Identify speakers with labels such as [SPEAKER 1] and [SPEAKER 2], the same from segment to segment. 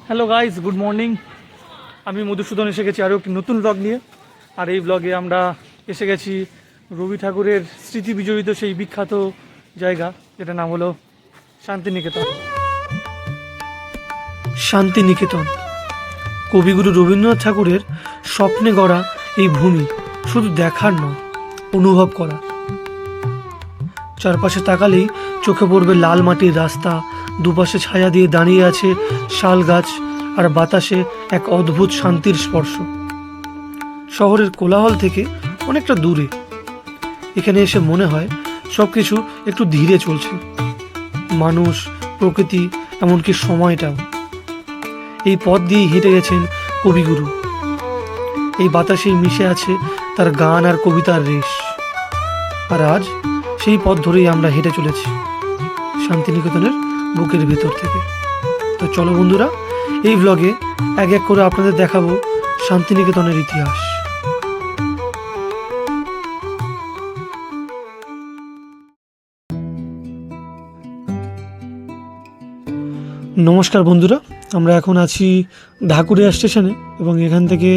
[SPEAKER 1] Hello guys, good morning. আমি মধুসূদন এসে গেছি আরও একটি নতুন ব্লগ নিয়ে। আর এই ব্লগে আমরা এসে গেছি রবি ঠাকুরের স্মৃতি বিজড়িত সেই বিখ্যাত জায়গা, যেটা নাম হলো শান্তিনিকেতন। শান্তিনিকেতন কবিগুরু রবীন্দ্রনাথ ঠাকুরের স্বপ্নে গড়া এই ভূমি শুধু দেখার নয়, অনুভব করা। চারপাশে তাকালেই চোখে পড়বে লাল মাটির রাস্তা, দুপাশে ছায়া দিয়ে দাঁড়িয়ে আছে শাল গাছ, আর বাতাসে এক অদ্ভুত শান্তির স্পর্শ। শহরের কোলাহল থেকে অনেকটা দূরে এখানে এসে মনে হয় সব কিছু একটু ধীরে চলছে, মানুষ, প্রকৃতি, এমনকি সময়টাও। এই পথ দিয়েই হেঁটে গেছেন কবিগুরু। এই বাতাসেই মিশে আছে তার গান আর কবিতার রেশ। আর আজ সেই পথ ধরেই আমরা হেঁটে চলেছি শান্তিনিকেতনের বুকের ভেতর থেকে। তো চলো বন্ধুরা, এই ব্লগে এক এক করে আপনাদের দেখাবো শান্তিনিকেতনের ইতিহাস। নমস্কার বন্ধুরা, আমরা এখন আছি ঢাকুরিয়া স্টেশনে এবং এখান থেকে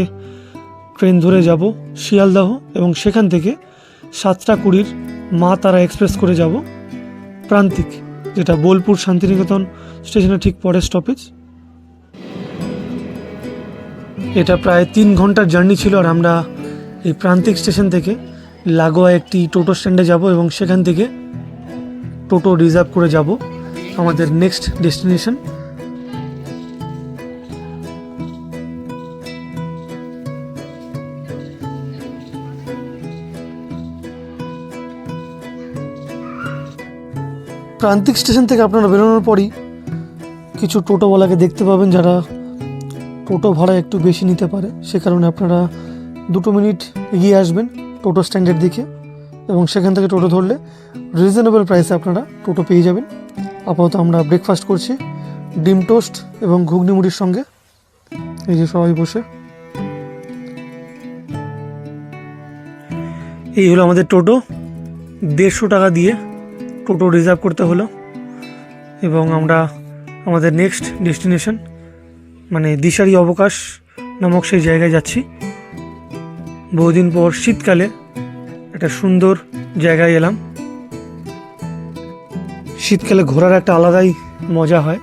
[SPEAKER 1] ট্রেন ধরে যাব শিয়ালদহ এবং সেখান থেকে 7:20 মা তারা এক্সপ্রেস করে যাব প্রান্তিক, যেটা বোলপুর শান্তিনিকেতন স্টেশনের ঠিক পরের স্টপেজ। এটা প্রায় 3 ঘন্টার জার্নি ছিল। আর আমরা এই প্রান্তিক স্টেশন থেকে লাগোয়া একটি টোটো স্ট্যান্ডে যাব এবং সেখান থেকে টোটো রিজার্ভ করে যাব আমাদের নেক্সট ডেস্টিনেশন। প্রান্তিক স্টেশন থেকে আপনারা বেরোনোর পরই কিছু টোটোওয়ালাকে দেখতে পাবেন যারা টোটো ভাড়া একটু বেশি নিতে পারে। সে কারণে আপনারা 2 মিনিট এগিয়ে আসবেন টোটো স্ট্যান্ডের দিকে এবং সেখান থেকে টোটো ধরলে রিজনেবল প্রাইসে আপনারা টোটো পেয়ে যাবেন। আপাতত আমরা ব্রেকফাস্ট করছি ডিম টোস্ট এবং ঘুগনি মুড়ির সঙ্গে। এই যে সবাই বসে, এই হলো আমাদের টোটো। 150 টাকা দিয়ে টোটো রিজার্ভ করতে হলো এবং আমরা আমাদের নেক্সট ডেস্টিনেশন মানে দিশারি অবকাশ নামক সেই জায়গায় যাচ্ছি। বহুদিন পর শীতকালে একটা সুন্দর জায়গায় এলাম। শীতকালে ঘোরার একটা আলাদাই মজা হয়,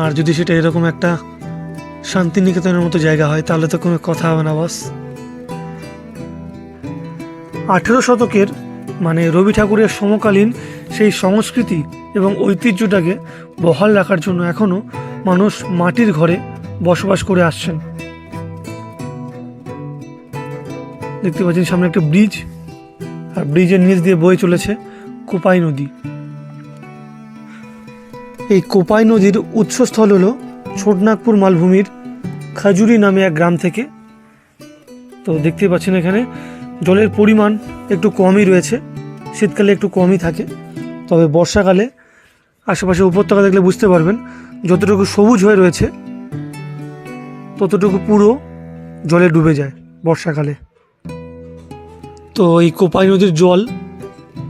[SPEAKER 1] আর যদি সেটা এরকম একটা শান্তিনিকেতনের মতো জায়গা হয় তাহলে তো কোনো কথা হবে না বস। 18 শতকের মানে রবি ঠাকুরের সমকালীন সেই সংস্কৃতি এবং ঐতিহ্যটাকে বহাল রাখার জন্য এখনও মানুষ মাটির ঘরে বসবাস করে আসছেন। দেখতে পাচ্ছেন সামনে একটা ব্রিজ, আর ব্রিজের নিচ দিয়ে বয়ে চলেছে কোপাই নদী। এই কোপাই নদীর উৎসস্থল হলো ছোটনাগপুর মালভূমির খাজুরি নামে এক গ্রাম থেকে। তো দেখতে পাচ্ছেন এখানে জলের পরিমাণ একটু কমই রয়েছে, শীতকালে একটু কমই থাকে, তবে বর্ষাকালে আশেপাশে উপত্যকা দেখলে বুঝতে পারবেন যতটুকু সবুজ হয়ে রয়েছে ততটুকু পুরো জলে ডুবে যায় বর্ষাকালে। তো এই কোপাই নদীর জল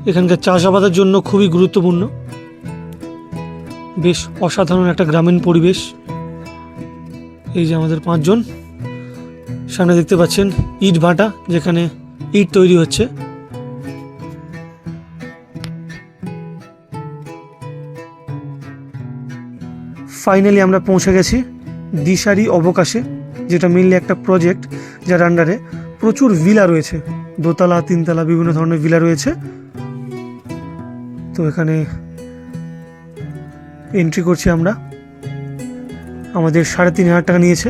[SPEAKER 1] এখানকার চাষাবাদের জন্য খুবই গুরুত্বপূর্ণ। বেশ অসাধারণ একটা গ্রামীণ পরিবেশ। এই যে আমাদের 5 জন, সামনে দেখতে পাচ্ছেন ইট ভাটা, যেখানে ইট তৈরি হচ্ছে। ফাইনালি আমরা পৌঁছে গেছি দিশারি অবকাশে, যেটা মেনলি একটা প্রজেক্ট যার আন্ডারে প্রচুর ভিলা রয়েছে, 2তলা 3তলা বিভিন্ন ধরনের ভিলা রয়েছে। তো এখানে এন্ট্রি করছি আমরা। আমাদের 3500 টাকা নিয়েছে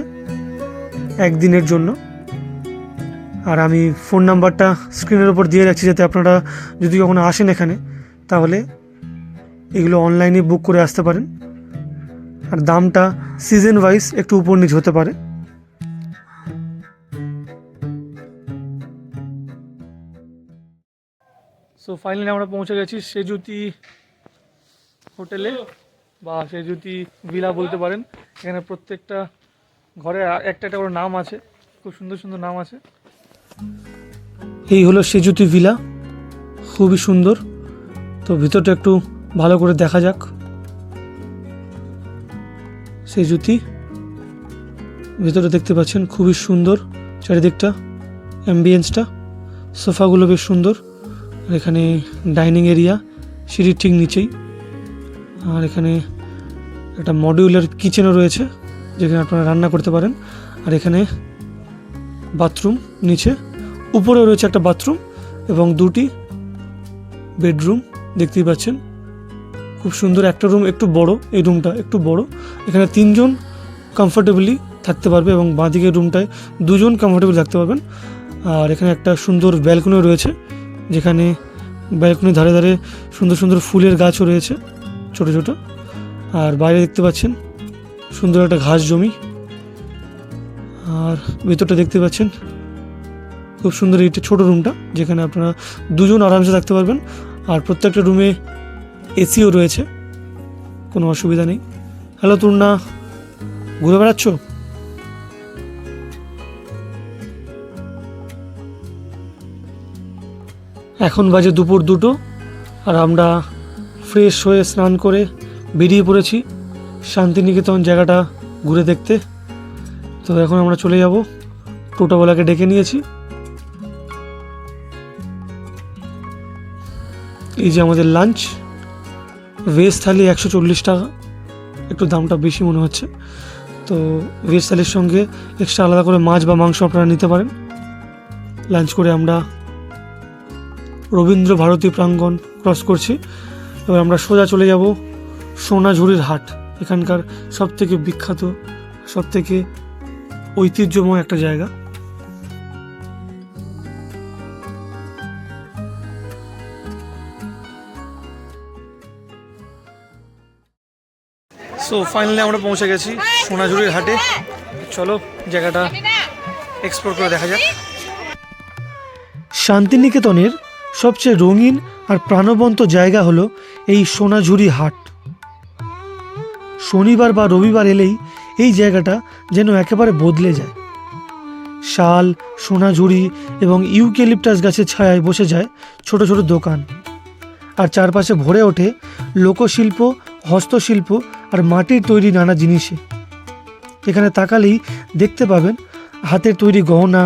[SPEAKER 1] একদিনের জন্য। আর আমি ফোন নাম্বারটা স্ক্রিনের ওপর দিয়ে রাখছি, যাতে আপনারা যদি কখনো আসেন এখানে তাহলে এগুলো অনলাইনে বুক করে আসতে পারেন। আর দামটা সিজন ওয়াইজ একটু উপর নিচ হতে পারে। সো ফাইনালি আমরা পৌঁছে গেছি সেজুতি হোটেলে বা সেজুতি ভিলা বলতে পারেন। এখানে প্রত্যেকটা ঘরে একটা একটা করে নাম আছে, খুব সুন্দর সুন্দর নাম আছে। এই হলো সেজুতি ভিলা, খুবই সুন্দর। তো ভিতরটা একটু ভালো করে দেখা যাক। সেই জুতি। ভেতরে দেখতে পাচ্ছেন খুবই সুন্দর চারিদিকটা, অ্যাম্বিয়েন্সটা, সোফাগুলো বেশ সুন্দর। আর এখানে ডাইনিং এরিয়া সিঁড়ির ঠিক নিচেই। আর এখানে একটা মডিউলার কিচেনও রয়েছে যেখানে আপনারা রান্না করতে পারেন। আর এখানে বাথরুম নিচে, উপরেও রয়েছে একটা বাথরুম এবং দুটি বেডরুম দেখতেই পাচ্ছেন। খুব সুন্দর একটা রুম, একটু বড়, এই রুমটা একটু বড়। এখানে 3 জন কমফোর্টেবলি থাকতে পারবে এবং বাঁদিকের রুমটায় 2 জন কমফোর্টেবল থাকতে পারবেন। আর এখানে একটা সুন্দর ব্যালকনিও রয়েছে যেখানে ব্যালকনির ধারে ধারে সুন্দর সুন্দর ফুলের গাছও রয়েছে ছোট ছোট। আর বাইরে দেখতে পাচ্ছেন সুন্দর একটা ঘাস জমি। আর ভেতরটা দেখতে পাচ্ছেন খুব সুন্দর, এইটা ছোট রুমটা যেখানে আপনারা 2 জন আরামসে থাকতে পারবেন। আর প্রত্যেকটা রুমে এসিও রয়েছে, কোনো অসুবিধা নেই। হ্যালো তুর্না, ঘুরে বেড়াচ্ছ? এখন বাজে দুপুর 2টো আর আমরা ফ্রেশ হয়ে স্নান করে বেরিয়ে পড়েছি শান্তিনিকেতন জায়গাটা ঘুরে দেখতে। তো এখন আমরা চলে যাব, টোটোওয়ালাকে ডেকে নিয়েছি। এই যে আমাদের লাঞ্চ, ভেজ থালি 140 টাকা, একটু দামটা বেশি মনে হচ্ছে। তো ভেজ থালির সঙ্গে এক্সট্রা আলাদা করে মাছ বা মাংস আপনারা নিতে পারেন। লাঞ্চ করে আমরা রবীন্দ্র ভারতী প্রাঙ্গণ ক্রস করছি। এবার আমরা সোজা চলে যাব সোনাঝুরির হাট, এখানকার সবথেকে বিখ্যাত, সবথেকে ঐতিহ্যময় একটা জায়গা। সো ফাইনালি আমরা পৌঁছে গেছি সোনাঝুরির হাটে। চলো জায়গাটা এক্সপ্লোর করে দেখা যাক। শান্তিনিকেতনের সবচেয়ে রঙিন আর প্রাণবন্ত জায়গা হলো এই সোনাঝুরি হাট। শনিবার বা রবিবার এলেই এই জায়গাটা যেন একেবারে বদলে যায়। শাল, সোনাঝুরি এবং ইউক্যালিপটাস গাছের ছায়ায় বসে যায় ছোট ছোট দোকান। আর চারপাশে ভরে ওঠে লোকশিল্প, হস্তশিল্প আর মাটির তৈরি নানা জিনিসে। এখানে তাকালেই দেখতে পাবেন হাতের তৈরি গহনা,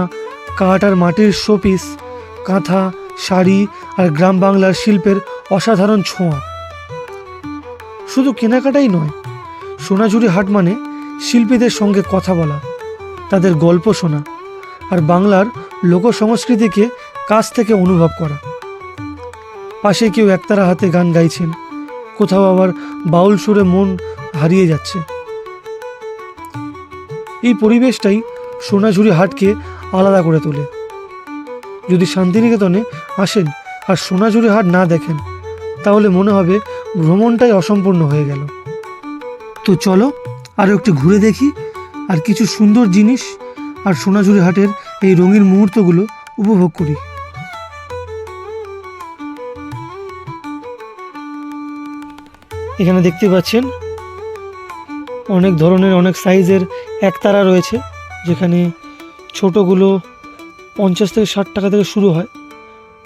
[SPEAKER 1] কাঠ আর মাটির শোপিস, কাঁথা, শাড়ি আর গ্রাম বাংলার শিল্পের অসাধারণ ছোঁয়া। শুধু কেনাকাটাই নয়, সোনাঝুরি হাট মানে শিল্পীদের সঙ্গে কথা বলা, তাদের গল্প শোনা আর বাংলার লোক সংস্কৃতিকে কাছ থেকে অনুভব করা। পাশে কেউ একতারা হাতে গান গাইছেন, কোথাও আবার বাউল সুরে মন হারিয়ে যাচ্ছে। এই পরিবেশটাই সোনাঝুরি হাটকে আলাদা করে তোলে। যদি শান্তিনিকেতনে আসেন আর সোনাঝুরি হাট না দেখেন তাহলে মনে হবে ভ্রমণটাই অসম্পূর্ণ হয়ে গেল। তো চলো আরও একটু ঘুরে দেখি আর কিছু সুন্দর জিনিস আর সোনাঝুরি হাটের এই রঙিন মুহূর্তগুলো উপভোগ করি। এখানে দেখতে পাচ্ছেন অনেক ধরনের, অনেক সাইজের একতারা রয়েছে, যেখানে ছোটোগুলো 50 থেকে 60 টাকা থেকে শুরু হয়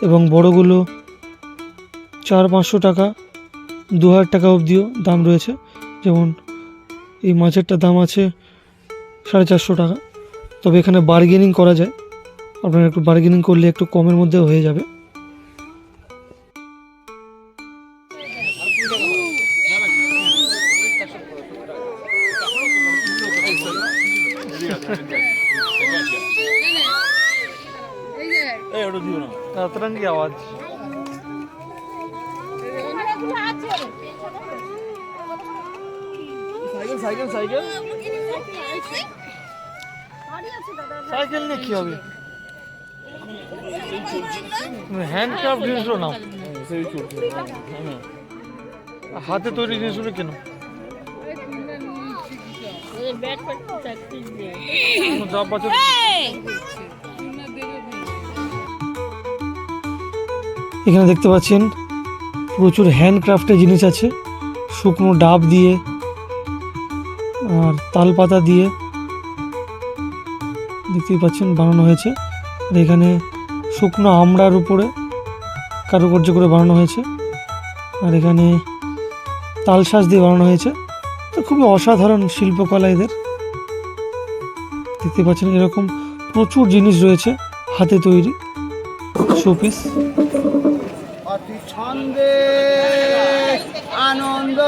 [SPEAKER 1] এবং বড়গুলো 400-500 টাকা, 2000 টাকা অবধিও দাম রয়েছে। যেমন এই মাছেরটা দাম আছে 450 টাকা। তবে এখানে বার্গেনিং করা যায়, আপনারা একটু বার্গেনিং করলে একটু কমের মধ্যে হয়ে যাবে। रतरंगी आवाज। साइकिल साइकिल साइकिल साइकिल ने কি হবে? হ্যান্ডক্রাফট জিনিসগুলো নাও, হাতে তৈরি জিনিসগুলো কেন? এখানে দেখতে পাচ্ছেন প্রচুর হ্যান্ডক্রাফটের জিনিস আছে, শুকনো ডাব দিয়ে আর তাল পাতা দিয়ে দেখতেই পাচ্ছেন বানানো হয়েছে। আর এখানে শুকনো আমড়ার উপরে কারুকার্য করে বানানো হয়েছে। আর এখানে তালশাঁস দিয়ে বানানো হয়েছে। তো খুবই অসাধারণ শিল্পকলা এদের। দেখতে পাচ্ছেন এরকম প্রচুর জিনিস রয়েছে হাতে তৈরি শোপিস।
[SPEAKER 2] অতি ছন্দে আনন্দ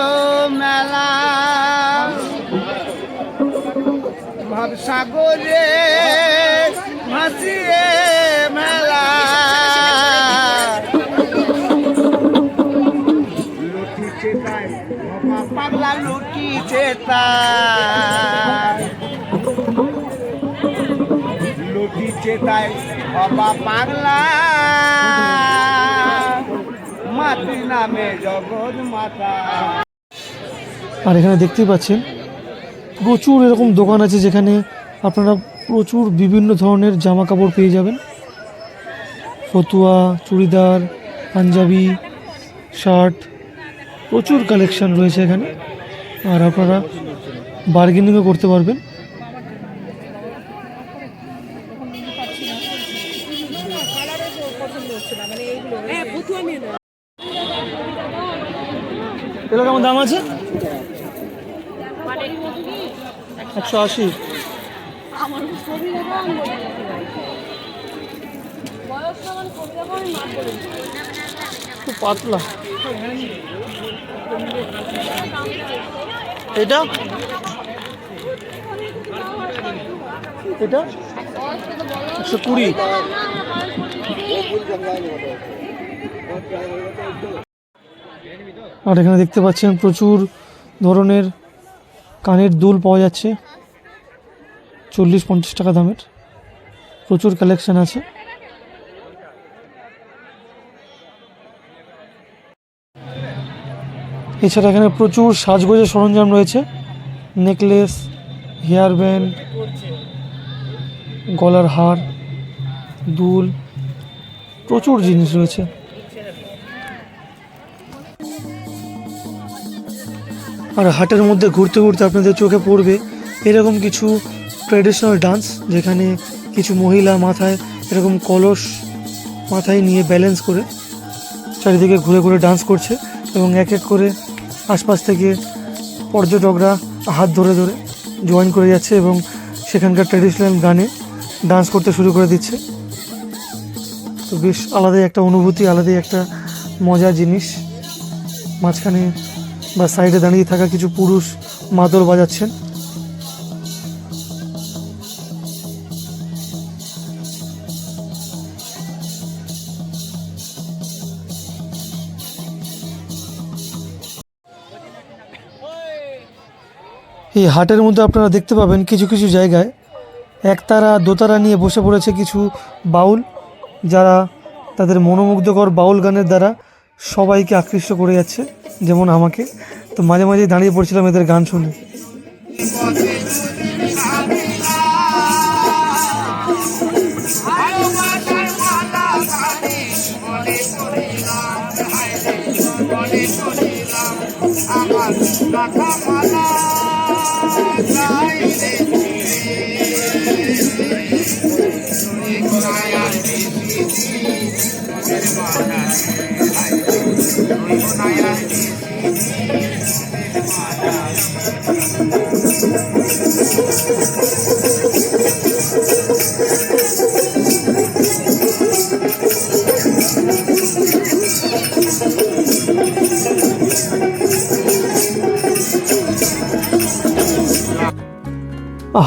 [SPEAKER 2] মেলা ভবসাগরে ভাসিয়ে মেলা লুটিছে তাই পাগলা লুটিছে তাই লুটিছে তাই বাবা পাগলা মাতৃ নামে জগৎ মাতা।
[SPEAKER 1] আর এখানে দেখতেই পাচ্ছেন প্রচুর এরকম দোকান আছে যেখানে আপনারা প্রচুর বিভিন্ন ধরনের জামা কাপড় পেয়ে যাবেন। ফতুয়া, চুড়িদার, পাঞ্জাবি, শার্ট, প্রচুর কালেকশন রয়েছে এখানে। আর আপনারা বার্গেনিংও করতে পারবেন। এগুলো কেমন দাম আছে? 180। খুব পাতলা। এটা এটা 120। আর এখানে দেখতে পাচ্ছেন প্রচুর ধরনের কানের দুল পাওয়া যাচ্ছে 40-50 টাকা দামের। প্রচুর কালেকশন আছে। এছাড়া এখানে প্রচুর সাজগোজের সরঞ্জাম রয়েছে, নেকলেস, হেয়ার ব্যান্ড, গলার হার, দুল, প্রচুর জিনিস রয়েছে। আর হাটের মধ্যে ঘুরতে ঘুরতে আপনাদের চোখে পড়বে এরকম কিছু ট্র্যাডিশনাল ডান্স, যেখানে কিছু মহিলা মাথায় এরকম কলস মাথায় নিয়ে ব্যালেন্স করে চারিদিকে ঘুরে ঘুরে ডান্স করছে এবং এক এক করে আশপাশ থেকে পর্যটকরা হাত ধরে ধরে জয়েন করে যাচ্ছে এবং সেখানকার ট্র্যাডিশনাল গানে ডান্স করতে শুরু করে দিচ্ছে। তো বেশ আলাদাই একটা অনুভূতি, আলাদাই একটা মজার জিনিস। মাঝখানে বা সাইডে দাঁড়িয়ে থাকা কিছু পুরুষ মাদল বাজাচ্ছেন। এই হাটের মধ্যে আপনারা দেখতে পাবেন কিছু কিছু জায়গায় একতারা দোতারা নিয়ে বসে পড়েছে কিছু বাউল, যারা তাদের মনোমুগ্ধকর বাউল গানের দ্বারা সবাইকে আকৃষ্ট করে যাচ্ছে, যেমন আমাকে। তো মাঝে মাঝে দাঁড়িয়ে পড়ছিলাম এদের গান শুনে।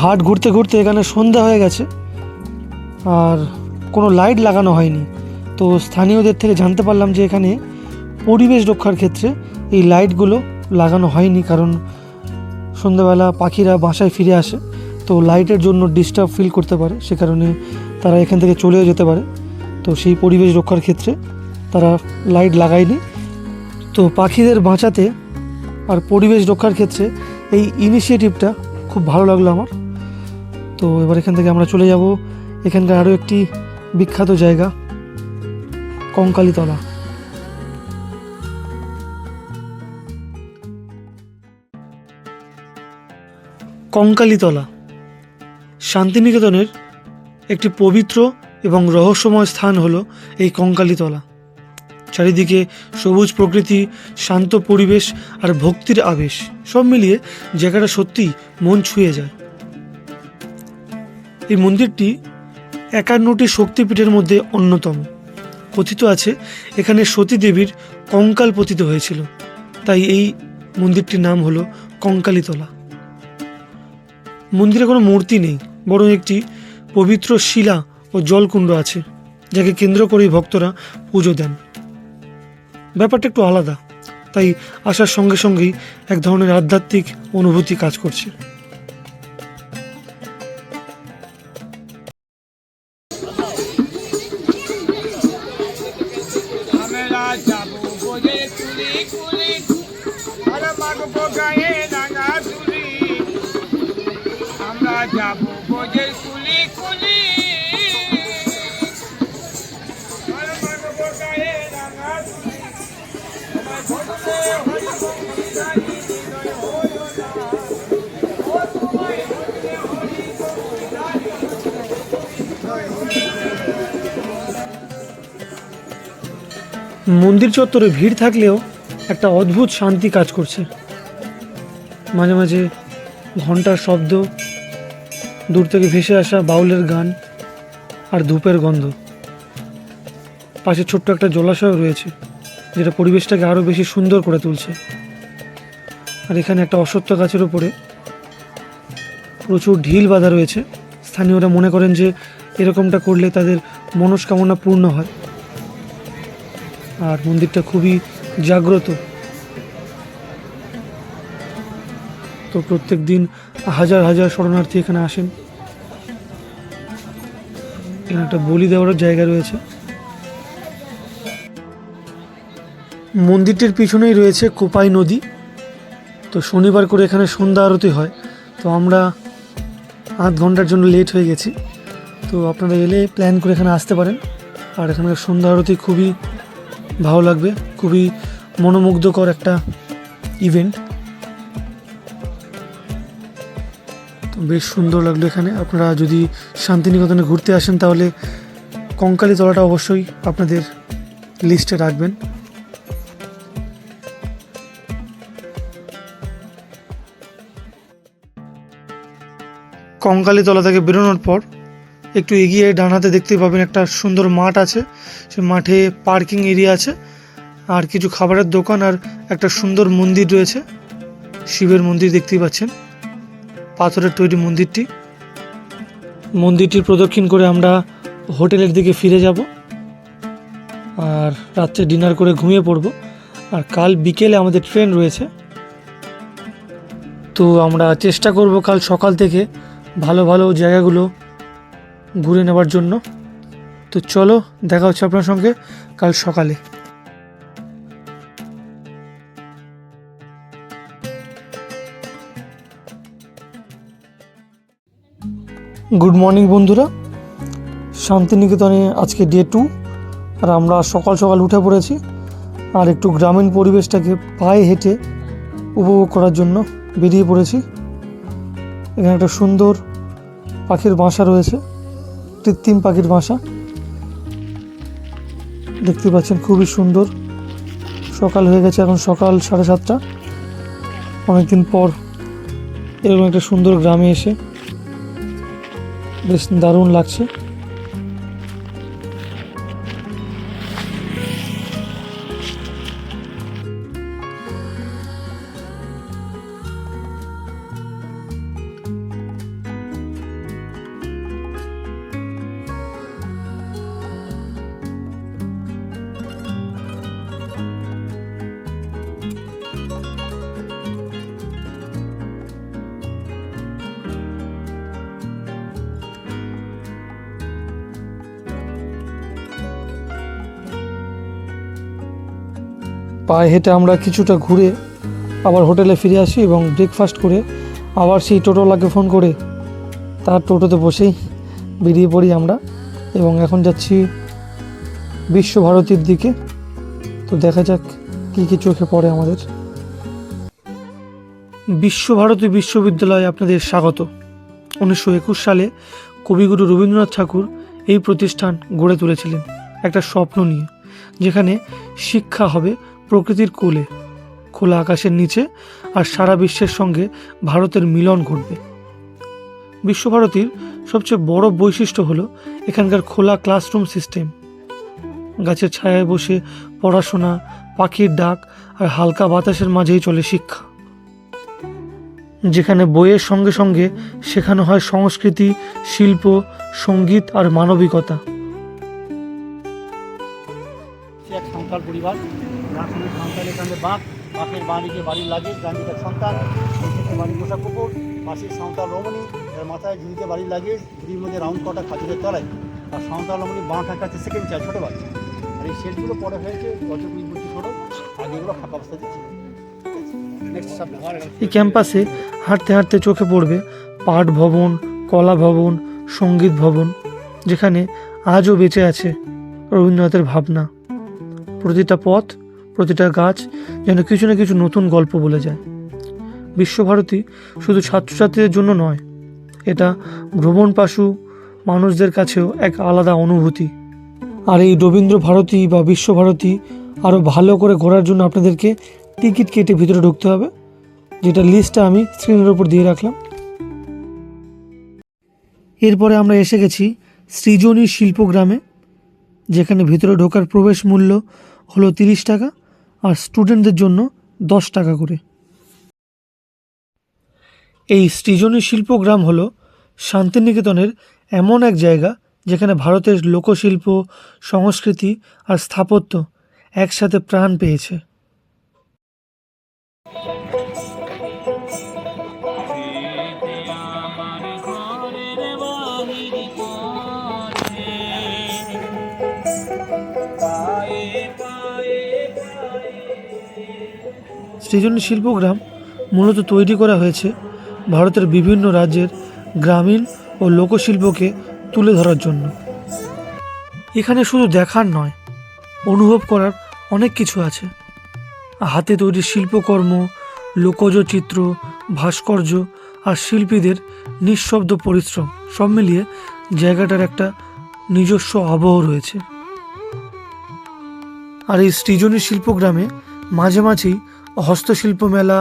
[SPEAKER 1] হাট ঘুরতে ঘুরতে এখানে সন্ধ্যা হয়ে গেছে আর কোনো লাইট লাগানো হয়নি। তো স্থানীয়দের থেকে জানতে পারলাম যে এখানে পরিবেশ রক্ষার ক্ষেত্রে এই লাইটগুলো লাগানো হয়নি, কারণ সন্ধ্যাবেলা পাখিরা বাসায় ফিরে আসে, তো লাইটের জন্য ডিস্টার্ব ফিল করতে পারে, সে কারণে তারা এখান থেকে চলেও যেতে পারে। তো সেই পরিবেশ রক্ষার ক্ষেত্রে তারা লাইট লাগায়নি। তো পাখিদের বাঁচাতে আর পরিবেশ রক্ষার ক্ষেত্রে এই ইনিশিয়েটিভটা খুব ভালো লাগলো আমার। তো এবার এখান থেকে আমরা চলে যাব এখানকার আরও একটি বিখ্যাত জায়গা, কঙ্কালীতলা। কঙ্কালীতলা শান্তিনিকেতনের একটি পবিত্র এবং রহস্যময় স্থান হলো এই কঙ্কালীতলা। চারিদিকে সবুজ প্রকৃতি, শান্ত পরিবেশ আর ভক্তির আবেশ, সব মিলিয়ে জায়গাটা সত্যিই মন ছুঁয়ে যায়। এই মন্দিরটি 51টি শক্তিপীঠের মধ্যে অন্যতম। কথিত আছে এখানে সতী দেবীর কঙ্কাল পতিত হয়েছিল, তাই এই মন্দিরটির নাম হলো কঙ্কালীতলা। মন্দিরে কোনো মূর্তি নেই, বরং একটি পবিত্র শিলা ও জলকুণ্ড আছে, যাকে কেন্দ্র করেই ভক্তরা পুজো দেন। ব্যাপারটা একটু আলাদা, তাই আসার সঙ্গে সঙ্গেই এক ধরনের আধ্যাত্মিক অনুভূতি কাজ করছে।
[SPEAKER 2] আমরা যাবো বোঝে কুলি কুলি, আর মাগবো গায়ে রাঙা তুলি। আমরা যাবো বোঝে কুলি কুলি, আর মাগবো গায়ে রাঙা তুলি। তোমায় ভজলে হরি বঙ্গি গাই, হৃদয় হইও না। ও তোমায় ভজলে হরি বঙ্গি গাই, হৃদয় হইও না।
[SPEAKER 1] মন্দির চত্বরে ভিড় থাকলেও একটা অদ্ভুত শান্তি কাজ করছে। মাঝে মাঝে ঘন্টার শব্দ, দূর থেকে ভেসে আসা বাউলের গান আর ধূপের গন্ধ। পাশে ছোট্ট একটা জলাশয় রয়েছে, যেটা পরিবেশটাকে আরও বেশি সুন্দর করে তুলছে। আর এখানে একটা অশ্বত্থ গাছের উপরে প্রচুর ঢিল বাঁধা রয়েছে। স্থানীয়রা মনে করেন যে এরকমটা করলে তাদের মনস্কামনা পূর্ণ হয়। আর মন্দিরটা খুবই জাগ্রত, তো প্রত্যেক দিন হাজার হাজার শরণার্থী এখানে আসেন। এখানে একটা বলি দেওয়ার জায়গা রয়েছে। মন্দিরটির পিছনেই রয়েছে কোপাই নদী। তো শনিবার করে এখানে সন্ধ্যা আরতি হয়, তো আমরা আধ ঘন্টার জন্য লেট হয়ে গেছি। তো আপনারা এলে প্ল্যান করে এখানে আসতে পারেন। আর এখানকার সন্ধ্যা আরতি খুবই ভালো লাগবে, খুবই মনোমুগ্ধকর একটা ইভেন্ট। তো বেশ সুন্দর লাগলো এখানে। আপনারা যদি শান্তিনিকেতনে ঘুরতে আসেন তাহলে কঙ্কালীতলাটা অবশ্যই আপনাদের লিস্টে রাখবেন। কঙ্কালীতলা থেকে বেরোনোর পর একটু এগিয়ে ডান হাতে দেখতে পাবেন একটা সুন্দর মাঠ আছে। সে মাঠে পার্কিং এরিয়া আছে, আর কিছু খাবারের দোকান, আর একটা সুন্দর মন্দির রয়েছে, শিবের মন্দির দেখতেই পাচ্ছেন, পাথরের তৈরি মন্দিরটি। মন্দিরটির প্রদক্ষিণ করে আমরা হোটেলের দিকে ফিরে যাব, আর রাত্রে ডিনার করে ঘুমিয়ে পড়ব। আর কাল বিকেলে আমাদের ট্রেন রয়েছে, তো আমরা চেষ্টা করব কাল সকাল থেকে ভালো ভালো জায়গাগুলো ঘুরে নেওয়ার জন্য। তো চলো, দেখা হচ্ছে আপনার সঙ্গে কাল সকালে। গুড মর্নিং বন্ধুরা, শান্তিনিকেতনে আজকে ডে 2, আর আমরা সকাল সকাল উঠে পড়েছি আর একটু গ্রামীণ পরিবেশটাকে পায়ে হেঁটে উপভোগ করার জন্য বেরিয়ে পড়েছি। এখানে একটা সুন্দর পাখির বাসা রয়েছে, কৃত্রিম পাখির বাসা দেখতে পাচ্ছেন, খুবই সুন্দর। সকাল হয়ে গেছে, এখন সকাল 7:30। অনেকদিন পর এরকম একটা সুন্দর গ্রামে এসে বেশ দারুণ লাগছে। পায়ে হেঁটে আমরা কিছুটা ঘুরে আবার হোটেলে ফিরে আসি এবং ব্রেকফাস্ট করে আবার সেই টোটোওয়ালাকে ফোন করে তার টোটোতে বসেই বেরিয়ে পড়ি আমরা, এবং এখন যাচ্ছি বিশ্বভারতীর দিকে। তো দেখা যাক কী কী চোখে পড়ে আমাদের। বিশ্বভারতী বিশ্ববিদ্যালয়ে আপনাদের স্বাগত। 1921 সালে কবিগুরু রবীন্দ্রনাথ ঠাকুর এই প্রতিষ্ঠান গড়ে তুলেছিলেন একটা স্বপ্ন নিয়ে, যেখানে শিক্ষা হবে প্রকৃতির কোলে, খোলা আকাশের নিচে, আর সারা বিশ্বের সঙ্গে ভারতের মিলন ঘটবে। বিশ্বভারতীর সবচেয়ে বড় বৈশিষ্ট্য হলো এখানকার খোলা ক্লাসরুম সিস্টেম। গাছের ছায়ায় বসে পড়াশোনা, পাখির ডাক আর হালকা বাতাসের মাঝেই চলে শিক্ষা, যেখানে বইয়ের সঙ্গে সঙ্গে শেখানো হয় সংস্কৃতি, শিল্প, সঙ্গীত আর মানবিকতা।
[SPEAKER 3] এক সাঁওতাল পরিবার, যার সঙ্গে সাঁওতালের কাঁধে বাঁক, বাঁকের বাড়িকে বাড়ির লাগেজ, ডান্ডিকার সন্তান, ওইদিকে বাড়ির পোষা কুকুর, পাশের সাঁওতাল রমণী, এর মাথায় ঝুড়িতে বাড়ির লাগেজ, ঝুড়ির মধ্যে রাউন্ড কটা খাজুরের তলায়, আর সাঁওতাল রমণী বাঁক একটা সেকেন্ড চাই, ছোটো বাচ্চা। আর এই সেটগুলো পরে হয়েছে গত 20 বছর ছোটো, আগে এগুলো ফাঁকা অবস্থাতে ছিল। Next subject.
[SPEAKER 1] এই ক্যাম্পাসে হাঁটতে হাঁটতে চোখে পড়বে পাঠ ভবন, কলা ভবন, সঙ্গীত ভবন, যেখানে আজও বেঁচে আছে রবীন্দ্রনাথের ভাবনা। প্রতিটা পথ, প্রতিটা গাছ যেন কিছু না কিছু নতুন গল্প বলে যায়। বিশ্বভারতী শুধু ছাত্রছাত্রীদের জন্য নয়, এটা ভ্রমণ পাশু মানুষদের কাছেও এক আলাদা অনুভূতি। আর এই রবীন্দ্র ভারতী বা বিশ্বভারতী আরও ভালো করে ঘোরার জন্য আপনাদেরকে টিকিট কেটে ভিতরে ঢুকতে হবে, যেটা লিস্টটা আমি স্ক্রিনের উপর দিয়ে রাখলাম। এরপরে আমরা এসে গেছি সৃজনী শিল্পগ্রামে, যেখানে ভিতরে ঢোকার প্রবেশ মূল্য হলো 30 টাকা আর স্টুডেন্টদের জন্য 10 টাকা করে। এই সৃজনী শিল্পগ্রাম হলো শান্তিনিকেতনের এমন এক জায়গা যেখানে ভারতের লোকশিল্প, সংস্কৃতি আর স্থাপত্য একসাথে প্রাণ পেয়েছে। সৃজনী শিল্পগ্রাম মূলত তৈরি করা হয়েছে ভারতের বিভিন্ন রাজ্যের গ্রামীণ ও লোকশিল্পকে তুলে ধরার জন্য। এখানে শুধু দেখার নয়, অনুভব করার অনেক কিছু আছে। হাতে তৈরি শিল্পকর্ম, লোকজ চিত্র, ভাস্কর্য আর শিল্পীদের নিঃশব্দ পরিশ্রম, সব মিলিয়ে জায়গাটার একটা নিজস্ব আবহ রয়েছে। আর এই সৃজনী শিল্পগ্রামে মাঝে মাঝেই হস্তশিল্প মেলা,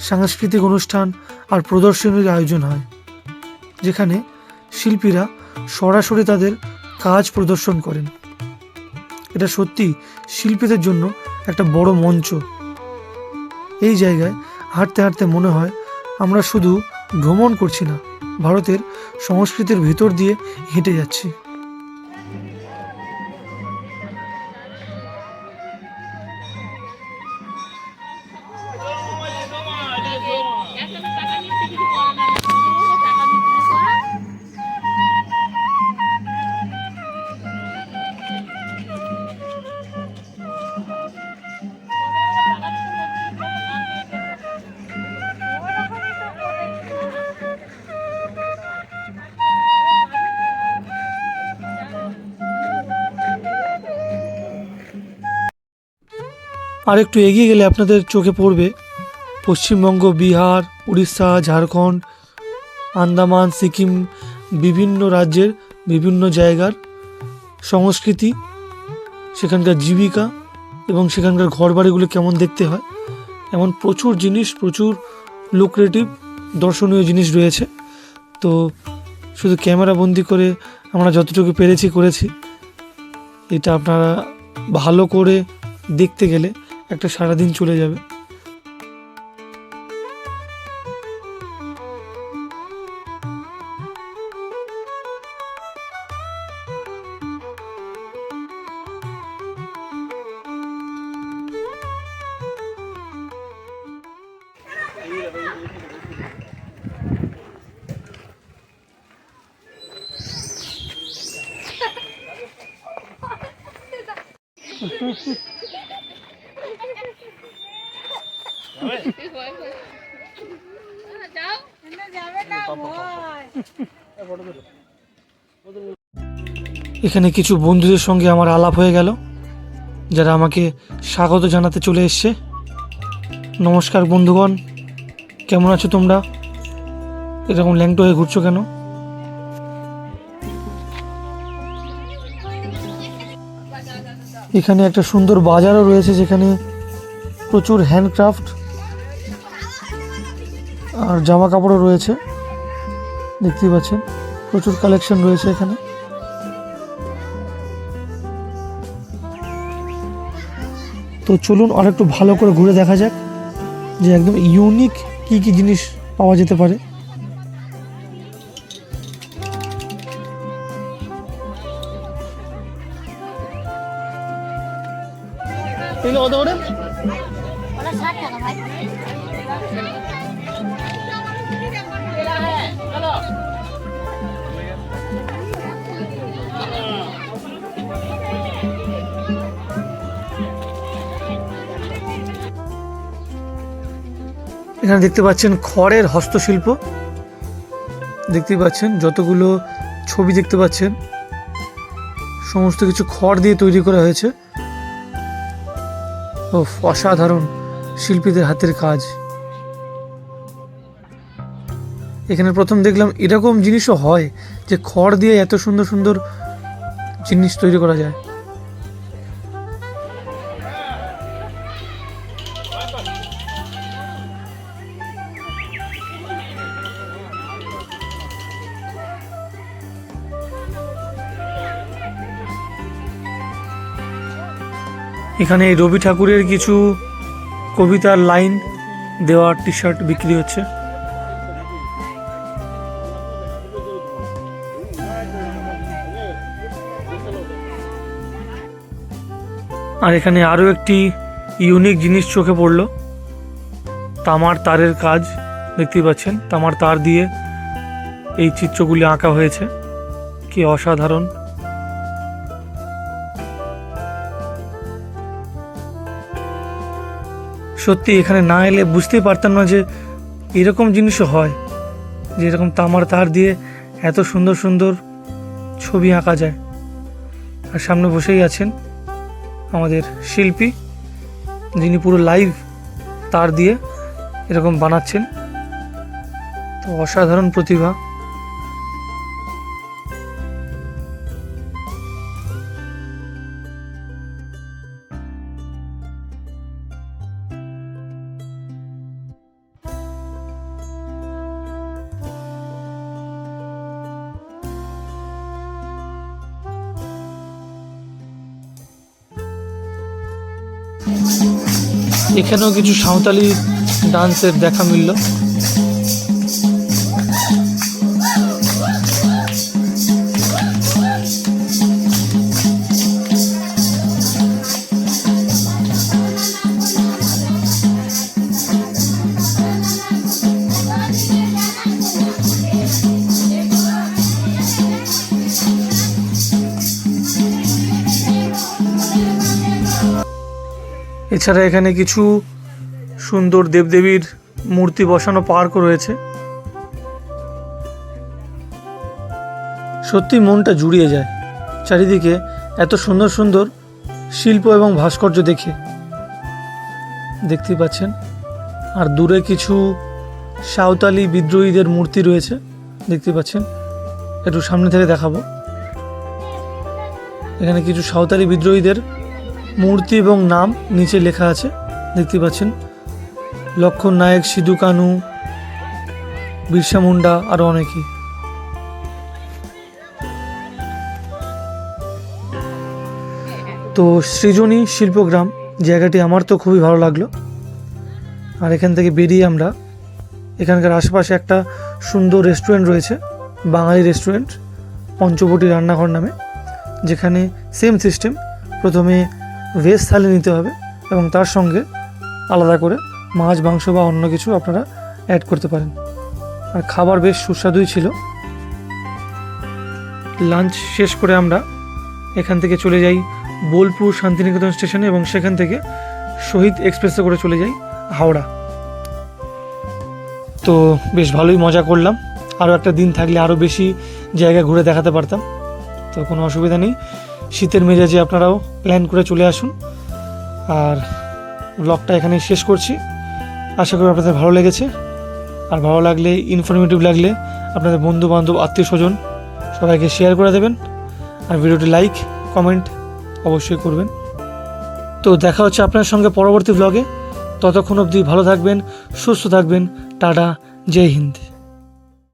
[SPEAKER 1] সাংস্কৃতিক অনুষ্ঠান আর প্রদর্শনীর আয়োজন হয়, যেখানে শিল্পীরা সরাসরি তাদের কাজ প্রদর্শন করেন। এটা সত্যি শিল্পীদের জন্য একটা বড় মঞ্চ। এই জায়গায় হাঁটতে হাঁটতে মনে হয় আমরা শুধু ভ্রমণ করছি না, ভারতের সংস্কৃতির ভিতর দিয়ে হেঁটে যাচ্ছি। আর একটু এগিয়ে গেলে আপনাদের চোখে পড়বে পশ্চিমবঙ্গ, বিহার, উড়িষ্যা, ঝাড়খণ্ড, আন্দামান, সিকিম, বিভিন্ন রাজ্যের বিভিন্ন জায়গার সংস্কৃতি, সেখানকার জীবিকা এবং সেখানকার ঘরবাড়িগুলো কেমন দেখতে হয়, এমন প্রচুর জিনিস, প্রচুর লুক্রেটিভ দর্শনীয় জিনিস রয়েছে। তো শুধু ক্যামেরা বন্দি করে আমরা যতটুকু পেরেছি করেছি। এটা আপনারা ভালো করে দেখতে গেলে একটা সারাদিন চলে যাবে। এখানে কিছু বন্ধুদের সঙ্গে আমার আলাপ হয়ে গেল, যারা আমাকে স্বাগত জানাতে চলে এসছে। নমস্কার বন্ধুগণ, কেমন আছো তোমরা? এরকম ল্যাংটো হয়ে ঘুরছো কেন? এখানে একটা সুন্দর বাজারও রয়েছে, যেখানে প্রচুর হ্যান্ডক্রাফট আর জামা কাপড়ও রয়েছে। দেখতেই পাচ্ছেন প্রচুর কালেকশন রয়েছে এখানে। তো চলুন আর একটু ভালো করে ঘুরে দেখা যাক যে একদম ইউনিক কি কি জিনিস পাওয়া যেতে পারে। এগুলো কত করে?
[SPEAKER 4] ওটা 60 টাকা ভাই।
[SPEAKER 1] এখানে দেখতে পাচ্ছেন খড়ের হস্তশিল্প, দেখতেই পাচ্ছেন যতগুলো ছবি দেখতে পাচ্ছেন সমস্ত কিছু খড় দিয়ে তৈরি করা হয়েছে। অসাধারণ শিল্পীদের হাতের কাজ। এখানে প্রথম দেখলাম এরকম জিনিসও হয় যে খড় দিয়ে এত সুন্দর সুন্দর জিনিস তৈরি করা যায়। এখানে রবি ঠাকুরের কিছু কবিতার লাইন দেওয়া টি শার্ট বিক্রি হচ্ছে। আর এখানে আরও একটি ইউনিক জিনিস চোখে পড়লো, তামার তারের কাজ। দেখতেই পাচ্ছেন তামার তার দিয়ে এই চিত্রগুলি আঁকা হয়েছে, কি অসাধারণ। সত্যি এখানে না এলে বুঝতেই পারতাম না যে এরকম জিনিসও হয়, যে এরকম তামার তার দিয়ে এত সুন্দর সুন্দর ছবি আঁকা যায়। আর সামনে বসেই আছেন আমাদের শিল্পী, যিনি পুরো লাইভ তার দিয়ে এরকম বানাচ্ছেন। তো অসাধারণ প্রতিভা। এখানেও কিছু সাঁওতালি ডান্সের দেখা মিলল। এছাড়া এখানে কিছু সুন্দর দেবদেবীর মূর্তি বসানো পার্কও রয়েছে। সত্যি মনটা জুড়িয়ে যায় চারিদিকে এত সুন্দর সুন্দর শিল্প এবং ভাস্কর্য দেখে। দেখতেই পাচ্ছেন। আর দূরে কিছু সাঁওতালি বিদ্রোহীদের মূর্তি রয়েছে, দেখতে পাচ্ছেন। একটু সামনে থেকে দেখাবো। এখানে কিছু সাঁওতালি বিদ্রোহীদের মূর্তি এবং নাম নিচে লেখা আছে, দেখতে পাচ্ছেন। লক্ষণ নায়ক, সিধু কানু, বিরসা মুন্ডা আরও অনেকেই। তো সৃজনী শিল্পগ্রাম জায়গাটি আমার তো খুবই ভালো লাগলো। আর এখান থেকে বেরিয়ে আমরা এখানকার আশেপাশে একটা সুন্দর রেস্টুরেন্ট রয়েছে, বাঙালি রেস্টুরেন্ট, পঞ্চবটি রান্নাঘর নামে, যেখানে সেম সিস্টেম। প্রথমে ভেজ থালি নিতে হবে এবং তার সঙ্গে আলাদা করে মাছ, মাংস বা অন্য কিছু আপনারা অ্যাড করতে পারেন। আর খাবার বেশ সুস্বাদুই ছিল। লাঞ্চ শেষ করে আমরা এখান থেকে চলে যাই বোলপুর শান্তিনিকেতন স্টেশনে এবং সেখান থেকে শহীদ এক্সপ্রেসে করে চলে যাই হাওড়া। তো বেশ ভালোই মজা করলাম। আরও একটা দিন থাকলে আরও বেশি জায়গা ঘুরে দেখাতে পারতাম। তো কোনো অসুবিধা নেই, শীতের মেজাজে আপনারাও প্ল্যান করে চলে আসুন। আর ব্লগটা এখানেই শেষ করছি। আশা করি আপনাদের ভালো লেগেছে। আর ভালো লাগলে, ইনফরমেটিভ লাগলে আপনাদের বন্ধু বান্ধব, আত্মীয় স্বজন সবাইকে শেয়ার করে দেবেন। আর ভিডিওটি লাইক, কমেন্ট অবশ্যই করবেন। তো দেখা হচ্ছে আপনার সঙ্গে পরবর্তী ব্লগে। ততক্ষণ অবধি ভালো থাকবেন, সুস্থ থাকবেন। টাটা, জয় হিন্দ।